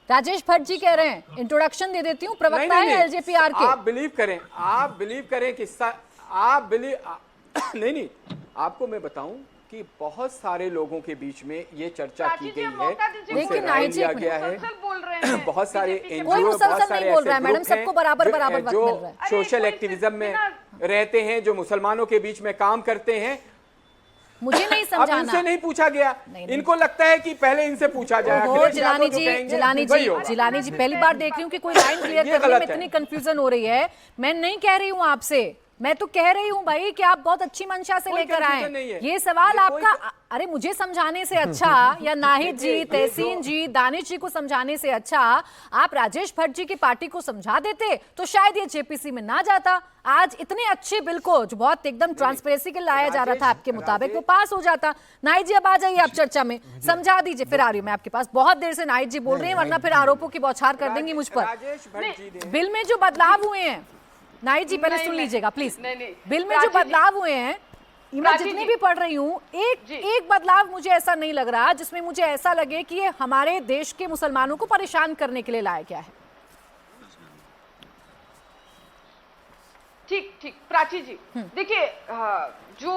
राजेश भट्ट जी कह रहे हैं, इंट्रोडक्शन दे देती हूँ, प्रवक्ता है LJPR के।
आप बिलीव करें कि नहीं, आपको मैं बताऊं कि बहुत सारे लोगों के बीच में ये चर्चा की गई है, उनसे राय लिया गया है। बहुत सारे NGO, बहुत सारे
मैडम, सबको बराबर
जो सोशल एक्टिविज्म में रहते हैं, जो मुसलमानों के बीच में काम करते हैं,
मुझे नहीं समझाना।
अब इनसे नहीं पूछा गया, इनको लगता है कि पहले इनसे पूछा जाए।
जिलानी जी पहली बार देख रही हूँ कि कोई लाइन क्लियर करने में इतनी कंफ्यूजन हो रही है। मैं नहीं कह रही हूँ आपसे, मैं तो कह रही हूँ भाई कि आप बहुत अच्छी मंशा से लेकर आए ये सवाल आपका। अरे मुझे समझाने से अच्छा या नाहिद जी, तहसीन जी, दानिश जी को समझाने से अच्छा आप राजेश भट्ट जी की पार्टी को समझा देते तो शायद ये जेपीसी में ना जाता। आज इतने अच्छे बिल को जो बहुत एकदम ट्रांसपेरेंसी के लाया जा रहा था आपके मुताबिक वो पास हो जाता। नाहिद जी अब आ जाइए आप चर्चा में, समझा दीजिए। फिर आ रही हूँ मैं आपके पास, बहुत देर से नाहिद जी बोल रहे हैं वरना फिर आरोपों की बौछार कर देंगी मुझ पर। बिल में जो बदलाव हुए हैं नाहिद जी पहले सुन लीजिएगा प्लीज। बिल में जो बदलाव हुए हैं मैं जितनी भी पढ़ रही हूँ एक बदलाव मुझे ऐसा नहीं लग रहा जिसमें मुझे ऐसा लगे कि ये हमारे देश के मुसलमानों को परेशान करने के लिए लाया गया है।
ठीक प्राची जी, देखिए जो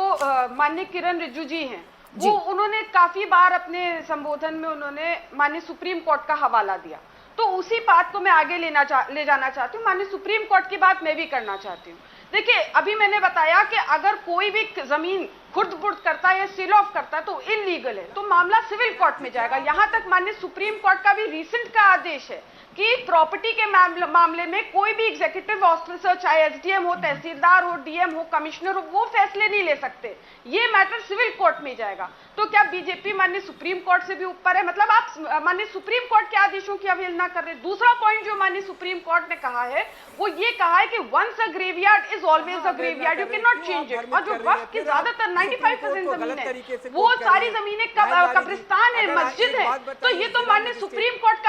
माननीय किरण रिजिजू जी हैं वो उन्होंने काफी बार अपने संबोधन में उन्होंने माननीय सुप्रीम कोर्ट का हवाला दिया, तो उसी बात को मैं आगे ले जाना चाहती हूँ। माननीय सुप्रीम कोर्ट की बात मैं भी करना चाहती हूँ। देखिए अभी मैंने बताया कि अगर कोई भी जमीन खुर्द-बुर्द करता है या सील ऑफ करता है तो इलीगल है, तो मामला सिविल कोर्ट में जाएगा। यहां तक माननीय सुप्रीम कोर्ट का भी रिसेंट का आदेश है कि प्रॉपर्टी के मामले में कोई भी एग्जीक्यूटिव ऑफिसर, चाहे एसडीएम हो, तहसीलदार हो, डीएम हो, कमिश्नर हो, वो फैसले नहीं ले सकते। ये मैटर सिविल कोर्ट में जाएगा। तो क्या बीजेपी माननीय सुप्रीम कोर्ट से भी ऊपर है? मतलब आप माननीय सुप्रीम कोर्ट के आदेशों की अवहेलना कर रहे हैं। दूसरा पॉइंट जो माननीय सुप्रीम कोर्ट ने कहा है वो ये कहा है कि once a graveyard is always a graveyard, you can not change it. और जो वक्त की ज्यादातर 95% जमीन है वो सारी जमीनें कब्रिस्तान है, मस्जिद है। तो ये तो माननीय सुप्रीम कोर्ट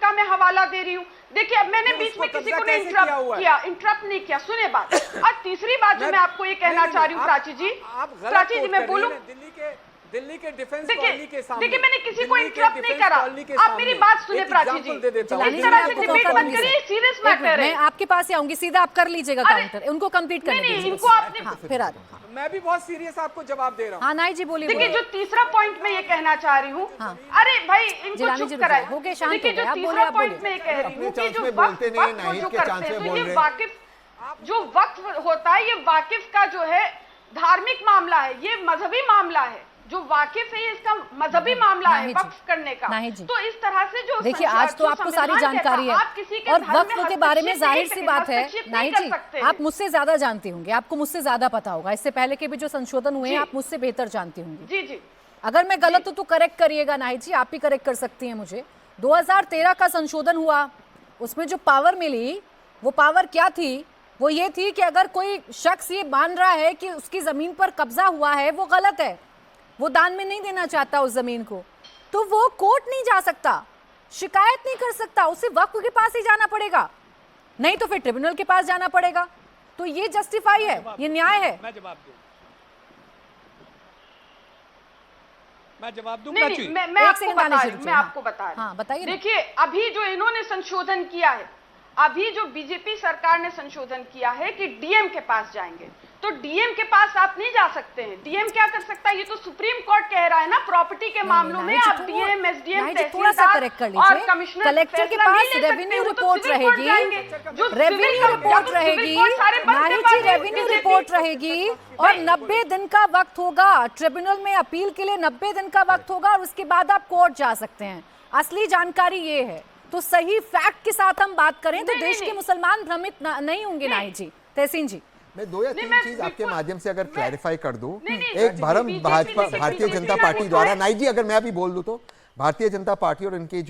का मैं हवाला दे रही हूँ। देखिए अब मैंने बीच में किसी को इंटरप्ट नहीं किया, सुने बात। और तीसरी बात जो मैं आपको ये कहना चाह रही हूँ प्राची जी मैं बोलूं,
दिल्ली के डिफेंस कॉलोनी के सामने।
देखिए मैंने किसी को इंटरप्ट नहीं करा, आप मेरी बात सुने प्राची जी। इस तरह से डिबेट मत करिए, सीरियस मैटर है।
मैं आपके पास ही आऊंगी सीधा, आप कर लीजिएगा काउंटर, उनको कंप्लीट करने दीजिए।
इनको आपने
फिर आ रहा हूं।
मैं भी बहुत सीरियस आपको जवाब दे रहा हूं।
हाँ नाई जी बोलिए।
देखिए जो तीसरा पॉइंट मैं ये कहना चाह रही हूँ, अरे भाई इनको चुप कराए। देखिए जो तीसरा पॉइंट मैं ये कह रही हूँ कि जो वक्फ जो करते हैं तो ये वाकिफ जो वक्फ होता है, ये वाकिफ का जो है धार्मिक मामला है, ये मजहबी मामला है। जो वाकिफ है इसका मजहबी मामला है वक्फ करने का। तो इस तरह से जो
देखिए आज तो आपको सारी जानकारी है और वक्फ के बारे में जाहिर सी बात है नाहिद जी आप मुझसे ज्यादा जानती होंगे, आपको मुझसे ज्यादा पता होगा। इससे पहले के भी जो संशोधन हुए हैं आप मुझसे बेहतर जानती होंगी।
जी जी
अगर मैं गलत हूं तो करेक्ट करिएगा नाहिद जी, आप ही करेक्ट कर सकती हैं मुझे। 2013 का संशोधन हुआ, उसमें जो पावर मिली वो पावर क्या थी? वो ये थी कि अगर कोई शख्स ये मान रहा है कि उसकी जमीन पर कब्जा हुआ है, वो गलत है, वो दान में नहीं देना चाहता उस जमीन को, तो वो कोर्ट नहीं जा सकता, शिकायत नहीं कर सकता, उसे वक्फ के पास ही जाना पड़ेगा, नहीं तो फिर ट्रिब्यूनल के पास जाना पड़ेगा। तो ये जस्टिफाई है, ये न्याय है।
मैं जवाब दूं
नहीं, मैं आपको बता रही हूं।
बताइए।
देखिए अभी जो इन्होंने संशोधन किया है, अभी जो बीजेपी सरकार ने संशोधन किया है कि डीएम के पास जाएंगे, तो डीएम के पास आप नहीं जा सकते हैं। डीएम क्या कर सकता है? ये तो सुप्रीम कोर्ट कह रहा है ना, प्रॉपर्टी के मामलों में आप डीएम, एसडीएम, तहसीलदार और कमिश्नर
कलेक्टर के पास रेवेन्यू रिपोर्ट रहेगी, रेवेन्यू रिपोर्ट रहेगी, रेवेन्यू रिपोर्ट रहेगी और 90 दिन का वक्त होगा ट्रिब्यूनल में अपील के लिए, 90 दिन का वक्त होगा और उसके बाद आप कोर्ट जा सकते हैं। असली जानकारी ये है। तो सही फैक्ट के साथ हम बात करें तो देश के मुसलमान भ्रमित नहीं होंगे नाहिद जी, तहसीन जी।
मैं 2 या 3 चीज आपके माध्यम से अगर क्लैरिफाई कर दूं। एक भाजपा भारतीय जनता पार्टी द्वारा, नाइट जी अगर मैं अभी बोल दूं तो भारतीय जनता पार्टी और इनके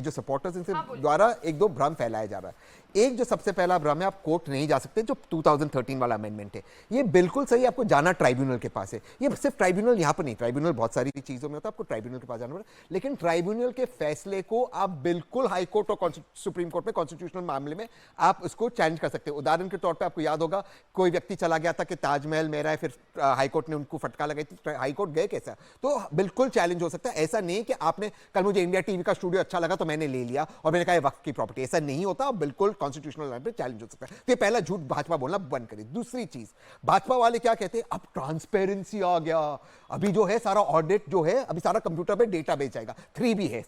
जो सपोर्टर्स इनसे द्वारा 1-2 भ्रम फैलाया जा रहा है। एक जो सबसे पहला भ्रम है, आप कोर्ट नहीं जा सकते, जो 2013 वाला अमेंडमेंट है ये बिल्कुल सही, आपको जाना ट्राइब्यूनल के पास है। ये सिर्फ ट्राइब्यूनल यहाँ पर नहीं, ट्राइब्यूनल बहुत सारी चीजों में होता है, आपको ट्राइब्यूनल के पास जाना पड़ेगा, लेकिन ट्राइब्यूनल के फैसले को आप बिल्कुल हाई कोर्ट और सुप्रीम कोर्ट में कॉन्स्टिट्यूशनल मामले में आप उसको चैलेंज कर सकते हैं। उदाहरण के तौर पर आपको याद होगा कोई व्यक्ति चला गया था कि ताजमहल मेरा है, फिर हाईकोर्ट ने उनको फटका लगाई थी, हाईकोर्ट गए कैसा, तो बिल्कुल चैलेंज हो सकता है। ऐसा नहीं कि आपने कल मुझे इंडिया टीवी का स्टूडियो अच्छा लगा तो मैंने ले लिया और मैंने कहा वक्त की प्रॉपर्टी, ऐसा नहीं होता। बिल्कुल कॉन्स्टिट्यूशनल लाइन पे चैलेंज हो सकता है। तो ये पहला झूठ भाजपा बोलना बंद करें। दूसरी चीज, भाजपा वाले क्या कहते हैं, अब ट्रांसपेरेंसी आ गया, अभी जो है सारा ऑडिट जो है अभी सारा कंप्यूटर पे डेटा बेच जाएगा। 3B है,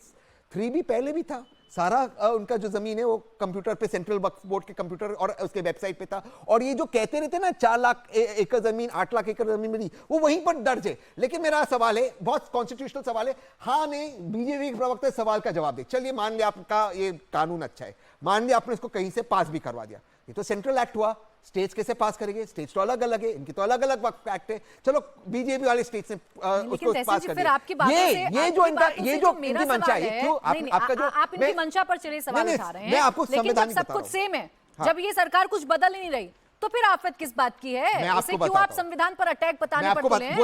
3B पहले भी था, सारा उनका जो जमीन है वो कंप्यूटर पे, सेंट्रल वक्फ बोर्ड के कंप्यूटर और उसके वेबसाइट पे था। और ये जो कहते रहते ना 4 लाख एकड़ जमीन, 8 लाख एकड़ जमीन मिली, वो वहीं पर दर्ज है। लेकिन मेरा सवाल है, बहुत कॉन्स्टिट्यूशनल सवाल है, हाँ नहीं, बीजेपी के प्रवक्ता सवाल का जवाब दे। चलिए मान लिया आपका ये कानून अच्छा है, मान लिया आपने इसको कहीं से पास भी करवा दिया, ये तो सेंट्रल एक्ट हुआ, स्टेट्स कैसे पास करेंगे? स्टेट्स तो अलग अलग है, इनकी तो अलग अलग वक्फ एक्ट है। चलो बीजेपी वाले स्टेट्स ने उसको पास कर दिया। ये जो इनकी मंशा है, क्यों आपका जो
आप इनकी मंशा पर चले सवाल उठा रहे हैं,
मैं आपको
लेकिन जब
संवैधानिक
सब
बता
कुछ
रहा
सेम है, जब ये सरकार कुछ बदल ही नहीं रही, तो फिर आफत किस बात की है? इसे क्यों आप संविधान पर अटैक बताने पर तुले हैं?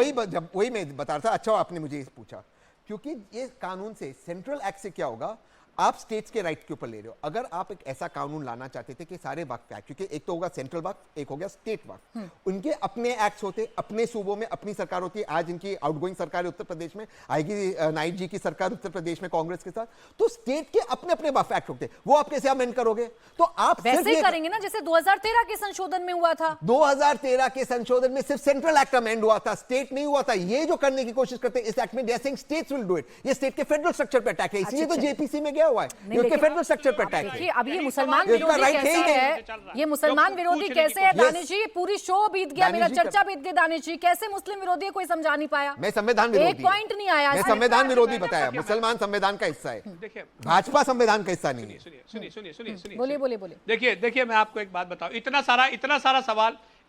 वही मैं बता रहा था। अच्छा आपने मुझे पूछा, क्योंकि ये कानून से, सेंट्रल एक्ट से क्या होगा, आप स्टेट्स के राइट के ऊपर ले रहे हो। अगर आप एक ऐसा कानून लाना चाहते थे कि सारे वक्फ एक्ट, क्योंकि एक तो होगा सेंट्रल वक्फ, एक हो गया स्टेट वक्फ, उनके अपने एक्ट्स होते, अपने सूबों में अपनी सरकार होती है। आज इनकी आउटगोइंग सरकार उत्तर प्रदेश में आएगी, नाइट जी की सरकार उत्तर प्रदेश में कांग्रेस के साथ, तो स्टेट के अपने अपने वक्फ एक्ट होते, वो आप कैसे अमेंड करोगे? तो आप
वैसे ही करेंगे ना जैसे 2013 के संशोधन में हुआ था।
2013 के संशोधन में सिर्फ सेंट्रल एक्ट अमेंड हुआ था, स्टेट नहीं हुआ था। ये जो करने की कोशिश करते हैं इस एक्ट में, they are saying states will do it, ये स्टेट के फेडरल स्ट्रक्चर पे अटैक है, इसलिए तो जेपीसी में गया हुआ है, फेडरल स्ट्रक्चर पर अटैक है।
अब ये मुसलमान विरोधी कैसे है? ये मुसलमान विरोधी कैसे है दानिश जी? पूरी शो बीत गया, मेरा चर्चा बीत गया दानिश जी। कैसे मुस्लिम विरोधी है, कोई समझा नहीं पाया?
मैं संविधान विरोधी,
एक पॉइंट नहीं आया।
मैं संविधान विरोधी बताया। मुसलमान संविधान का हिस्सा है, भाजपा संविधान का हिस्सा नहीं है।
सुनिए,
बोलिए।
देखिए मैं आपको एक बात बताऊं,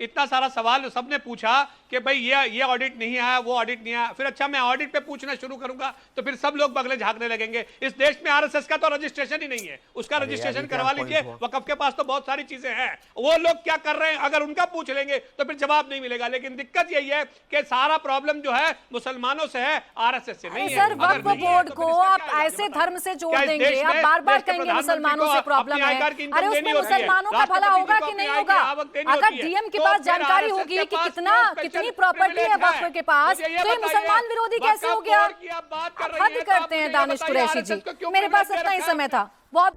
इतना सारा सवाल सबने पूछा कि भाई ये ऑडिट नहीं आया, वो ऑडिट नहीं आया, फिर अच्छा मैं ऑडिट पे पूछना शुरू करूंगा तो फिर सब लोग बगले झांकने लगेंगे। इस देश में आरएसएस का तो रजिस्ट्रेशन ही नहीं है, उसका रजिस्ट्रेशन करवा लीजिए। वक्फ के पास तो बहुत सारी चीजें हैं, वो लोग क्या कर रहे हैं अगर उनका पूछ लेंगे तो फिर जवाब नहीं मिलेगा। लेकिन दिक्कत यही है कि सारा प्रॉब्लम जो है मुसलमानों से है, आरएसएस से नहीं है।
सर वक्फ बोर्ड को आप ऐसे धर्म से जोड़ देंगे, आप बार-बार कहेंगे मुसलमानों से प्रॉब्लम है। अरे उसमें मुसलमानों का भला होगा कि नहीं होगा? अगर डीएम के पास जानकारी होगी कि कितनी प्रॉपर्टी है वक्फ के पास, तो ये मुसलमान विरोधी कैसे हो गया? हद करते हैं दानिश कुरैशी जी। मेरे पास इतना ही समय था। बहुत